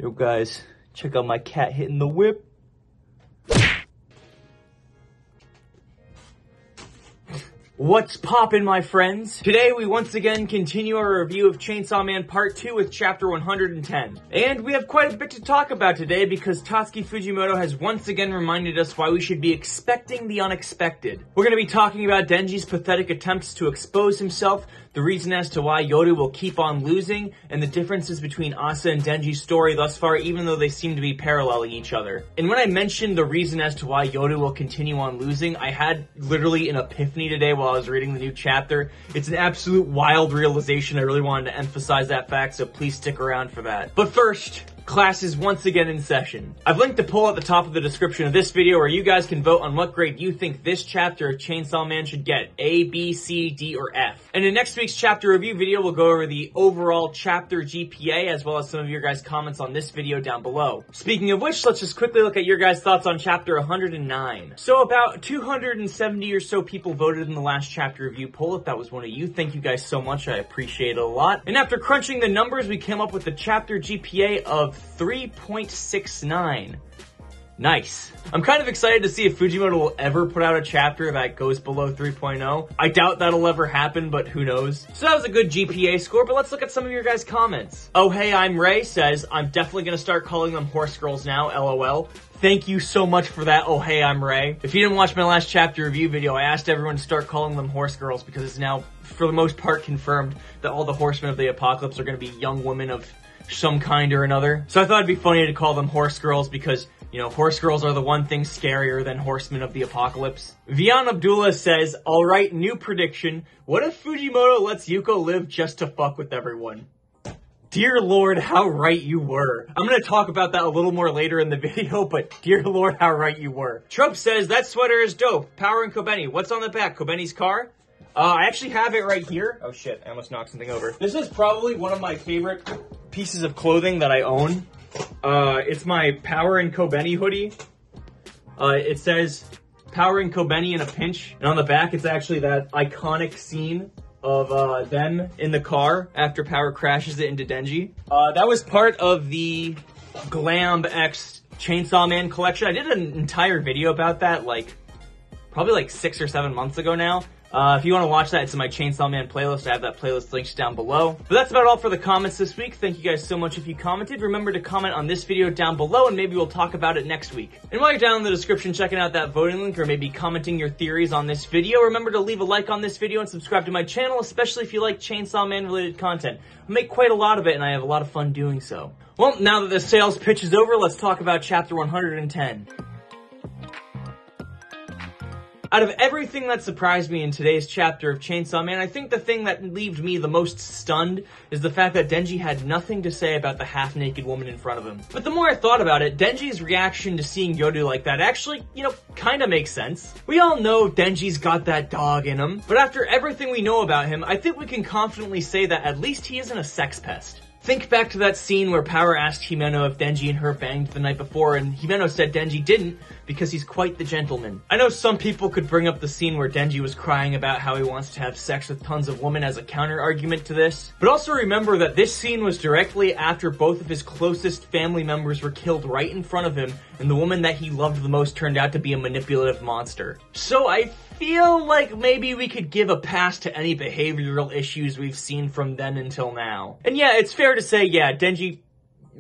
Yo guys, check out my cat hitting the whip. What's poppin', my friends? Today we once again continue our review of Chainsaw Man Part 2 with Chapter 110. And we have quite a bit to talk about today because Tatsuki Fujimoto has once again reminded us why we should be expecting the unexpected. We're going to be talking about Denji's pathetic attempts to expose himself, the reason as to why Yoru will keep on losing, and the differences between Asa and Denji's story thus far, even though they seem to be paralleling each other. And when I mentioned the reason as to why Yoru will continue on losing, I had literally an epiphany today while I was reading the new chapter. It's an absolute wild realization. I really wanted to emphasize that fact, so please stick around for that. But first, class is once again in session. I've linked a poll at the top of the description of this video where you guys can vote on what grade you think this chapter of Chainsaw Man should get. A, B, C, D, or F. And in next week's chapter review video, we'll go over the overall chapter GPA as well as some of your guys' comments on this video down below. Speaking of which, let's just quickly look at your guys' thoughts on chapter 109. So about 270 or so people voted in the last chapter review poll. If that was one of you, thank you guys so much. I appreciate it a lot. And after crunching the numbers, we came up with the chapter GPA of 3.69. Nice. I'm kind of excited to see if Fujimoto will ever put out a chapter that goes below 3.0. I doubt that'll ever happen, but who knows. So that was a good GPA score, but let's look at some of your guys' comments. Oh hey, I'm Ray says, I'm definitely gonna start calling them horse girls now, LOL. Thank you so much for that, oh hey, I'm Ray. If you didn't watch my last chapter review video, I asked everyone to start calling them horse girls because it's now, for the most part, confirmed that all the horsemen of the apocalypse are gonna be young women of some kind or another. So I thought it'd be funny to call them horse girls because, you know, horse girls are the one thing scarier than horsemen of the apocalypse. Vian Abdullah says, alright, new prediction. What if Fujimoto lets Yuko live just to fuck with everyone? Dear Lord, how right you were. I'm gonna talk about that a little more later in the video, but dear Lord, how right you were. Trope says, that sweater is dope. Power and Kobeni. What's on the back? Kobeni's car? I actually have it right here. Oh shit, I almost knocked something over. This is probably one of my favorite pieces of clothing that I own. It's my Power and Kobeni hoodie. It says Power and Kobeni in a pinch. And on the back, it's actually that iconic scene of them in the car after Power crashes it into Denji. That was part of the Glam X Chainsaw Man collection. I did an entire video about that, probably like 6 or 7 months ago now. If you want to watch that, it's in my Chainsaw Man playlist. I have that playlist linked down below. But that's about all for the comments this week. Thank you guys so much if you commented. Remember to comment on this video down below and maybe we'll talk about it next week. And while you're down in the description checking out that voting link or maybe commenting your theories on this video, remember to leave a like on this video and subscribe to my channel, especially if you like Chainsaw Man related content. I make quite a lot of it and I have a lot of fun doing so. Well, now that the sales pitch is over, let's talk about chapter 110. Out of everything that surprised me in today's chapter of Chainsaw Man, I think the thing that left me the most stunned is the fact that Denji had nothing to say about the half-naked woman in front of him. But the more I thought about it, Denji's reaction to seeing Yoru like that actually, kinda makes sense. We all know Denji's got that dog in him, but after everything we know about him, I think we can confidently say that at least he isn't a sex pest. Think back to that scene where Power asked Himeno if Denji and her banged the night before, and Himeno said Denji didn't because he's quite the gentleman. I know some people could bring up the scene where Denji was crying about how he wants to have sex with tons of women as a counter-argument to this, but also remember that this scene was directly after both of his closest family members were killed right in front of him, and the woman that he loved the most turned out to be a manipulative monster. So I feel like maybe we could give a pass to any behavioral issues we've seen from then until now. And yeah, it's fair to say, yeah, Denji,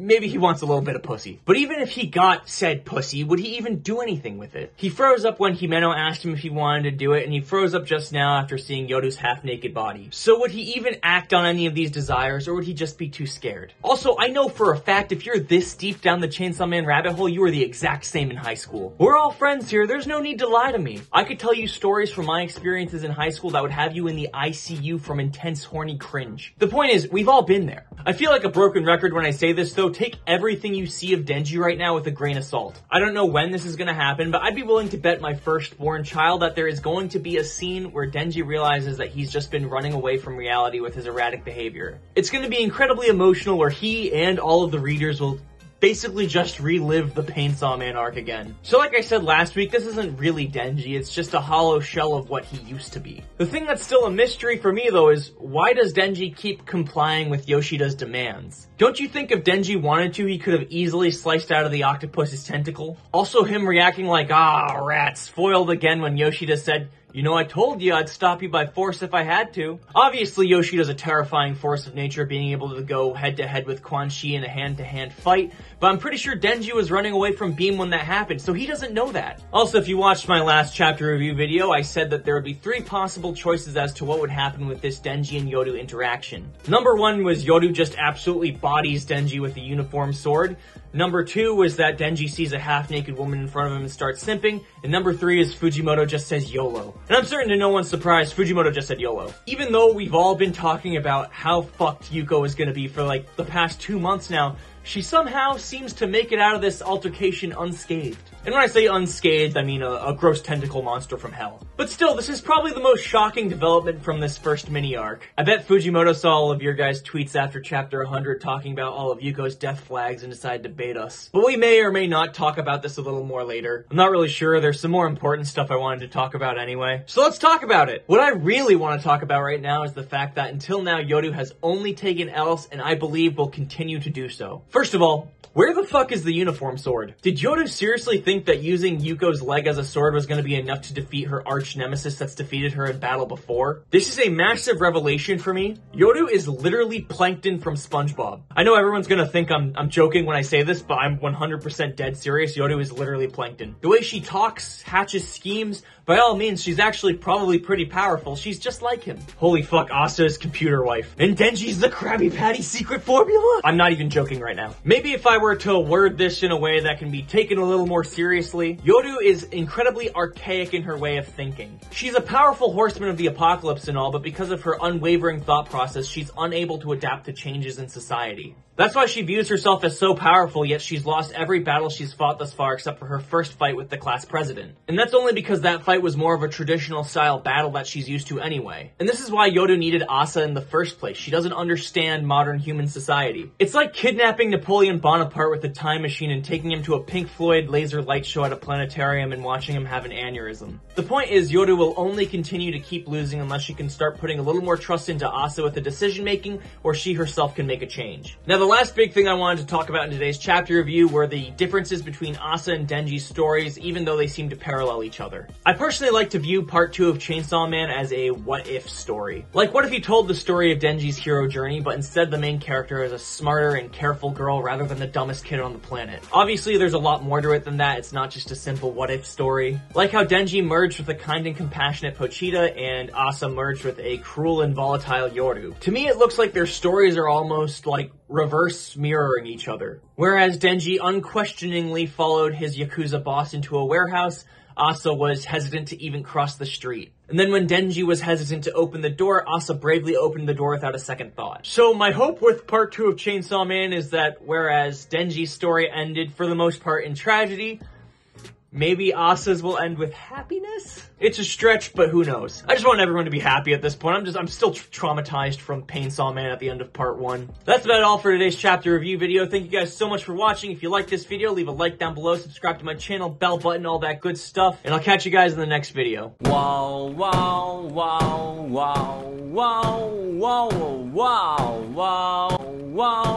maybe he wants a little bit of pussy. But even if he got said pussy, would he even do anything with it? He froze up when Himeno asked him if he wanted to do it, and he froze up just now after seeing Yoru's half-naked body. So would he even act on any of these desires, or would he just be too scared? Also, I know for a fact if you're this deep down the Chainsaw Man rabbit hole, you were the exact same in high school. We're all friends here, there's no need to lie to me. I could tell you stories from my experiences in high school that would have you in the ICU from intense horny cringe. The point is, we've all been there. I feel like a broken record when I say this though. Take everything you see of Denji right now with a grain of salt. I don't know when this is gonna happen, but I'd be willing to bet my firstborn child that there is going to be a scene where Denji realizes that he's just been running away from reality with his erratic behavior. It's gonna be incredibly emotional where he and all of the readers will basically just relived the Chainsaw Man arc again. So like I said last week, this isn't really Denji, it's just a hollow shell of what he used to be. The thing that's still a mystery for me though is, why does Denji keep complying with Yoshida's demands? Don't you think if Denji wanted to, he could have easily sliced out of the octopus's tentacle? Also him reacting like, ah, rats, foiled again when Yoshida said, you know, I told you I'd stop you by force if I had to. Obviously, Yoshida's a terrifying force of nature, being able to go head-to-head with Quan Chi in a hand-to-hand fight, but I'm pretty sure Denji was running away from Beam when that happened, so he doesn't know that. Also, if you watched my last chapter review video, I said that there would be 3 possible choices as to what would happen with this Denji and Yoru interaction. Number 1 was Yoru just absolutely bodies Denji with a uniform sword. Number 2 was that Denji sees a half-naked woman in front of him and starts simping. And number 3 is Fujimoto just says YOLO. And I'm certain to no one's surprise, Fujimoto just said YOLO. Even though we've all been talking about how fucked Yuko is gonna be for like the past 2 months now, she somehow seems to make it out of this altercation unscathed. And when I say unscathed, I mean a gross tentacle monster from hell. But still, this is probably the most shocking development from this first mini-arc. I bet Fujimoto saw all of your guys' tweets after chapter 100 talking about all of Yuko's death flags and decided to bait us. But we may or may not talk about this a little more later. I'm not really sure, there's some more important stuff I wanted to talk about anyway. So let's talk about it! What I really want to talk about right now is the fact that until now, Yoru has only taken L's, and I believe will continue to do so. First of all, where the fuck is the uniform sword? Did Yoru seriously think that using Yuko's leg as a sword was going to be enough to defeat her arch nemesis that's defeated her in battle before? This is a massive revelation for me. Yoru is literally Plankton from SpongeBob. I know everyone's going to think I'm joking when I say this, but I'm 100% dead serious. Yoru is literally Plankton. The way she talks, hatches schemes, by all means, she's actually probably pretty powerful. She's just like him. Holy fuck, Asa is computer wife. And Denji's the Krabby Patty secret formula? I'm not even joking right now. Maybe if I were to word this in a way that can be taken a little more seriously, Yoru is incredibly archaic in her way of thinking. She's a powerful horseman of the apocalypse and all, but because of her unwavering thought process, she's unable to adapt to changes in society. That's why she views herself as so powerful, yet she's lost every battle she's fought thus far except for her first fight with the class president. And that's only because that fight was more of a traditional style battle that she's used to anyway. And this is why Yoru needed Asa in the first place. She doesn't understand modern human society. It's like kidnapping Napoleon Bonaparte with a time machine and taking him to a Pink Floyd laser light show at a planetarium and watching him have an aneurysm. The point is, Yoru will only continue to keep losing unless she can start putting a little more trust into Asa with the decision making, or she herself can make a change. Now, the last big thing I wanted to talk about in today's chapter review were the differences between Asa and Denji's stories, even though they seem to parallel each other. I personally like to view part 2 of Chainsaw Man as a what-if story. Like, what if you told the story of Denji's hero journey, but instead the main character is a smarter and careful girl rather than the dumbest kid on the planet? Obviously, there's a lot more to it than that. It's not just a simple what-if story. Like how Denji merged with a kind and compassionate Pochita, and Asa merged with a cruel and volatile Yoru. To me, it looks like their stories are almost like reverse mirroring each other. Whereas Denji unquestioningly followed his Yakuza boss into a warehouse, Asa was hesitant to even cross the street. And then when Denji was hesitant to open the door, Asa bravely opened the door without a second thought. So my hope with part 2 of Chainsaw Man is that whereas Denji's story ended for the most part in tragedy, maybe Asa's will end with happiness? It's a stretch, but who knows? I just want everyone to be happy at this point. I'm still traumatized from Chainsaw Man at the end of part 1. That's about all for today's chapter review video. Thank you guys so much for watching. If you like this video, leave a like down below, subscribe to my channel, bell button, all that good stuff, and I'll catch you guys in the next video. Wow, wow, wow, wow, wow, wow, wow, wow, wow.